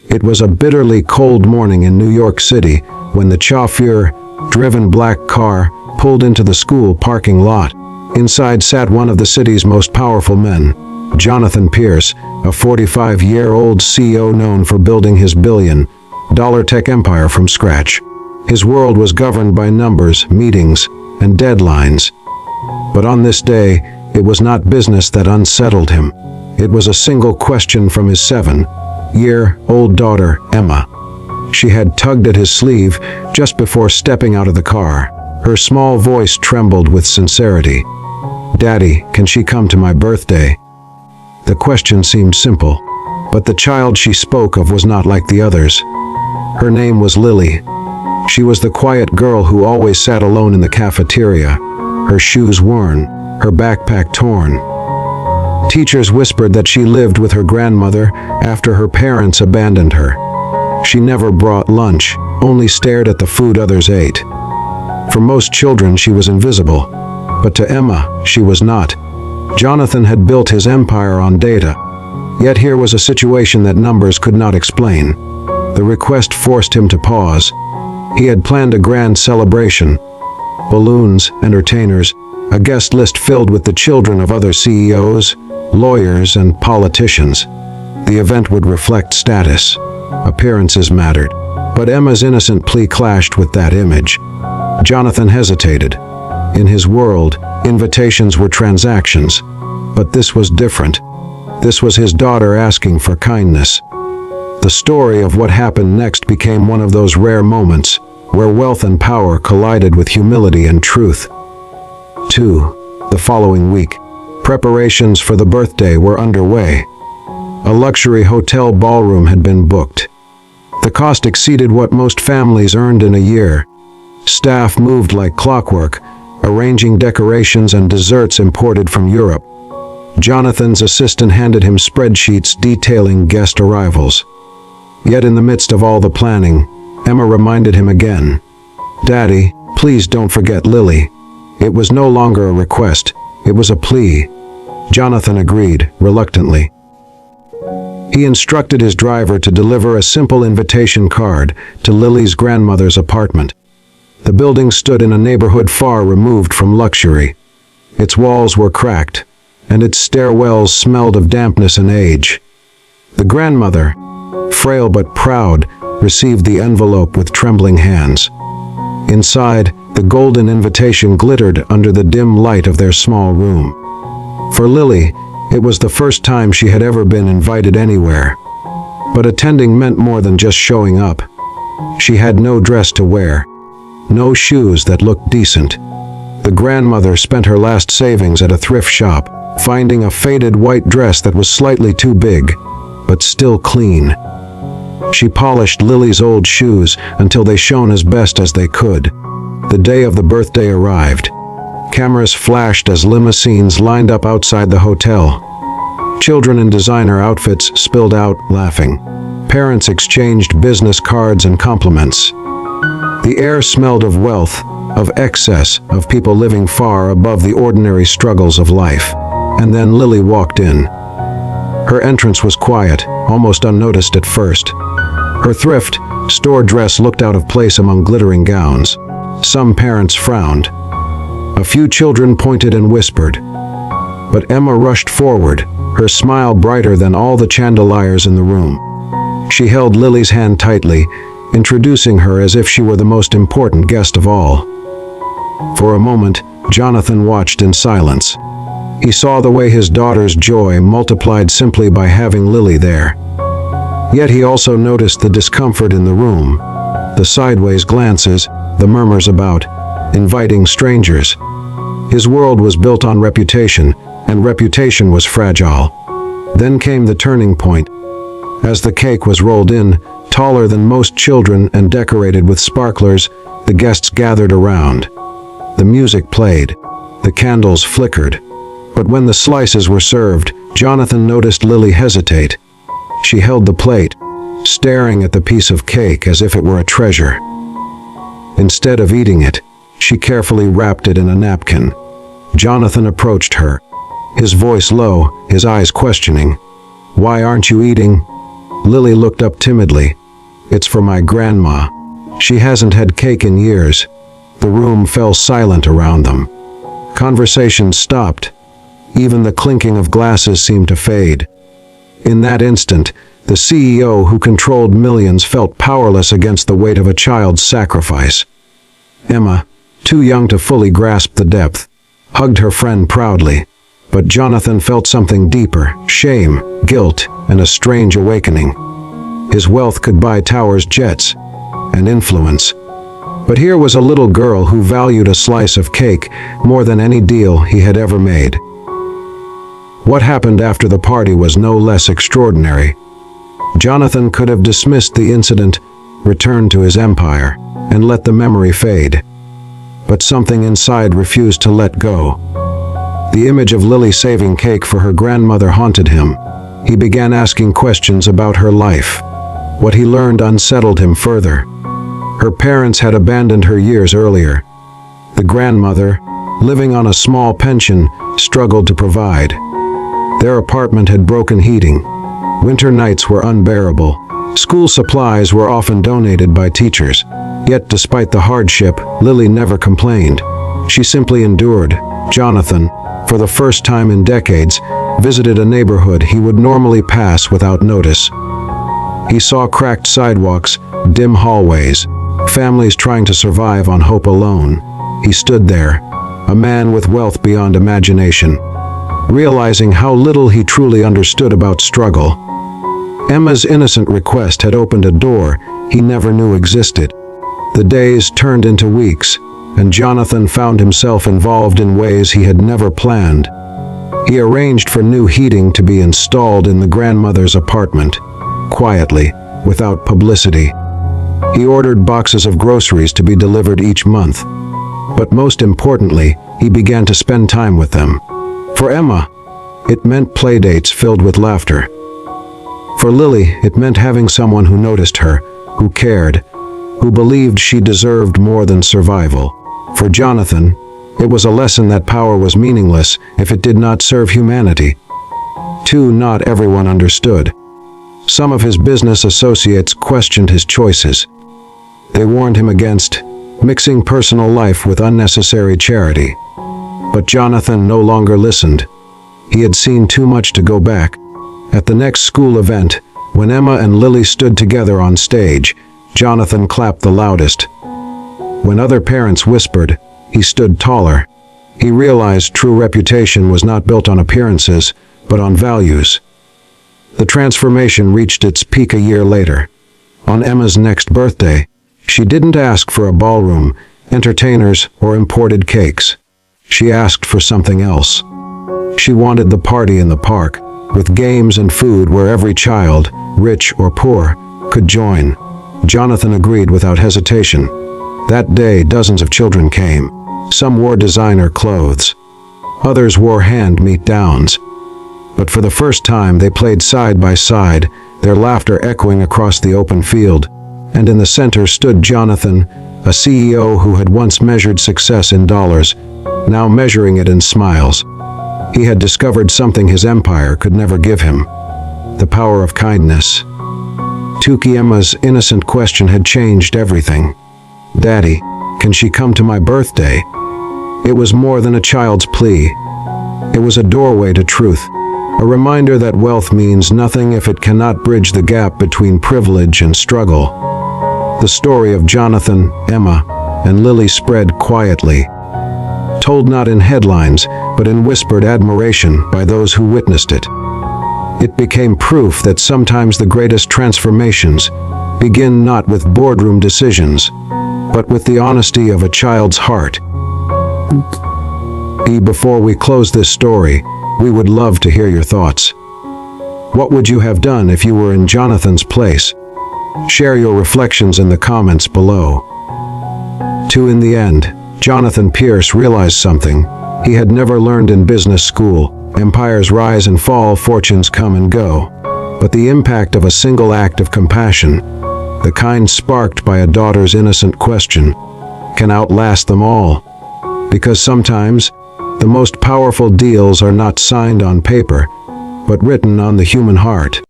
It was a bitterly cold morning in New York City when the chauffeur-driven black car pulled into the school parking lot. Inside sat one of the city's most powerful men, Jonathan Pierce, a 45-year-old CEO known for building his billion-dollar tech empire from scratch. His world was governed by numbers, meetings, and deadlines. But on this day, it was not business that unsettled him. It was a single question from his 7-year-old daughter, Emma. She had tugged at his sleeve just before stepping out of the car. Her small voice trembled with sincerity. "Daddy, can she come to my birthday?" The question seemed simple, but the child she spoke of was not like the others. Her name was Lily. She was the quiet girl who always sat alone in the cafeteria, her shoes worn, her backpack torn. Teachers whispered that she lived with her grandmother after her parents abandoned her. She never brought lunch, only stared at the food others ate. For most children, she was invisible, but to Emma, she was not. Jonathan had built his empire on data, yet here was a situation that numbers could not explain. The request forced him to pause. He had planned a grand celebration. Balloons, entertainers, a guest list filled with the children of other CEOs, lawyers, and politicians. The event would reflect status. Appearances mattered. But Emma's innocent plea clashed with that image. Jonathan hesitated. In his world, invitations were transactions. But this was different. This was his daughter asking for kindness. The story of what happened next became one of those rare moments where wealth and power collided with humility and truth. 2. The following week, preparations for the birthday were underway. A luxury hotel ballroom had been booked. The cost exceeded what most families earned in a year. Staff moved like clockwork, arranging decorations and desserts imported from Europe. Jonathan's assistant handed him spreadsheets detailing guest arrivals. Yet in the midst of all the planning, Emma reminded him again, "Daddy, please don't forget Lily." It was no longer a request, it was a plea. Jonathan agreed, reluctantly. He instructed his driver to deliver a simple invitation card to Lily's grandmother's apartment. The building stood in a neighborhood far removed from luxury. Its walls were cracked, and its stairwells smelled of dampness and age. The grandmother, frail but proud, received the envelope with trembling hands. Inside, the golden invitation glittered under the dim light of their small room. For Lily, it was the first time she had ever been invited anywhere. But attending meant more than just showing up. She had no dress to wear, no shoes that looked decent. The grandmother spent her last savings at a thrift shop, finding a faded white dress that was slightly too big, but still clean. She polished Lily's old shoes until they shone as best as they could. The day of the birthday arrived. Cameras flashed as limousines lined up outside the hotel. Children in designer outfits spilled out, laughing. Parents exchanged business cards and compliments. The air smelled of wealth, of excess, of people living far above the ordinary struggles of life. And then Lily walked in. Her entrance was quiet, almost unnoticed at first. Her thrift store dress looked out of place among glittering gowns. Some parents frowned. A few children pointed and whispered. But Emma rushed forward, her smile brighter than all the chandeliers in the room. She held Lily's hand tightly, introducing her as if she were the most important guest of all. For a moment, Jonathan watched in silence. He saw the way his daughter's joy multiplied simply by having Lily there. Yet he also noticed the discomfort in the room, the sideways glances, the murmurs about inviting strangers. His world was built on reputation, and reputation was fragile. Then came the turning point. As the cake was rolled in, taller than most children and decorated with sparklers, the guests gathered around. The music played, the candles flickered. But when the slices were served, Jonathan noticed Lily hesitate. She held the plate, staring at the piece of cake as if it were a treasure. Instead of eating it, she carefully wrapped it in a napkin. Jonathan approached her, his voice low, his eyes questioning. "Why aren't you eating?" Lily looked up timidly. "It's for my grandma. She hasn't had cake in years." The room fell silent around them. Conversation stopped. Even the clinking of glasses seemed to fade. In that instant, the CEO who controlled millions felt powerless against the weight of a child's sacrifice. Emma, too young to fully grasp the depth, hugged her friend proudly. But Jonathan felt something deeper: shame, guilt, and a strange awakening. His wealth could buy towers, jets, and influence. But here was a little girl who valued a slice of cake more than any deal he had ever made. What happened after the party was no less extraordinary. Jonathan could have dismissed the incident, returned to his empire, and let the memory fade. But something inside refused to let go. The image of Lily saving cake for her grandmother haunted him. He began asking questions about her life. What he learned unsettled him further. Her parents had abandoned her years earlier. The grandmother, living on a small pension, struggled to provide. Their apartment had broken heating. Winter nights were unbearable. School supplies were often donated by teachers. Yet despite the hardship, Lily never complained. She simply endured. Jonathan, for the first time in decades, visited a neighborhood he would normally pass without notice. He saw cracked sidewalks, dim hallways, families trying to survive on hope alone. He stood there, a man with wealth beyond imagination, realizing how little he truly understood about struggle. Emma's innocent request had opened a door he never knew existed. The days turned into weeks, and Jonathan found himself involved in ways he had never planned. He arranged for new heating to be installed in the grandmother's apartment, quietly, without publicity. He ordered boxes of groceries to be delivered each month. But most importantly, he began to spend time with them. For Emma, it meant playdates filled with laughter. For Lily, it meant having someone who noticed her, who cared, who believed she deserved more than survival. For Jonathan, it was a lesson that power was meaningless if it did not serve humanity. Too, not everyone understood. Some of his business associates questioned his choices. They warned him against mixing personal life with unnecessary charity. But Jonathan no longer listened. He had seen too much to go back. At the next school event, when Emma and Lily stood together on stage, Jonathan clapped the loudest. When other parents whispered, he stood taller. He realized true reputation was not built on appearances, but on values. The transformation reached its peak a year later. On Emma's next birthday, she didn't ask for a ballroom, entertainers, or imported cakes. She asked for something else. She wanted the party in the park, with games and food where every child, rich or poor, could join. Jonathan agreed without hesitation. That day, dozens of children came. Some wore designer clothes. Others wore hand-me-downs. But for the first time, they played side by side, their laughter echoing across the open field. And in the center stood Jonathan, a CEO who had once measured success in dollars, now measuring it in smiles. He had discovered something his empire could never give him: the power of kindness. Tuki Emma's innocent question had changed everything. "Daddy, can she come to my birthday?" It was more than a child's plea. It was a doorway to truth, a reminder that wealth means nothing if it cannot bridge the gap between privilege and struggle. The story of Jonathan, Emma, and Lily spread quietly, told not in headlines, but in whispered admiration by those who witnessed it. It became proof that sometimes the greatest transformations begin not with boardroom decisions, but with the honesty of a child's heart. Before we close this story, we would love to hear your thoughts. What would you have done if you were in Jonathan's place? Share your reflections in the comments below. In the end, Jonathan Pierce realized something he had never learned in business school. Empires rise and fall, fortunes come and go. But the impact of a single act of compassion, the kind sparked by a daughter's innocent question, can outlast them all. Because sometimes, the most powerful deals are not signed on paper, but written on the human heart.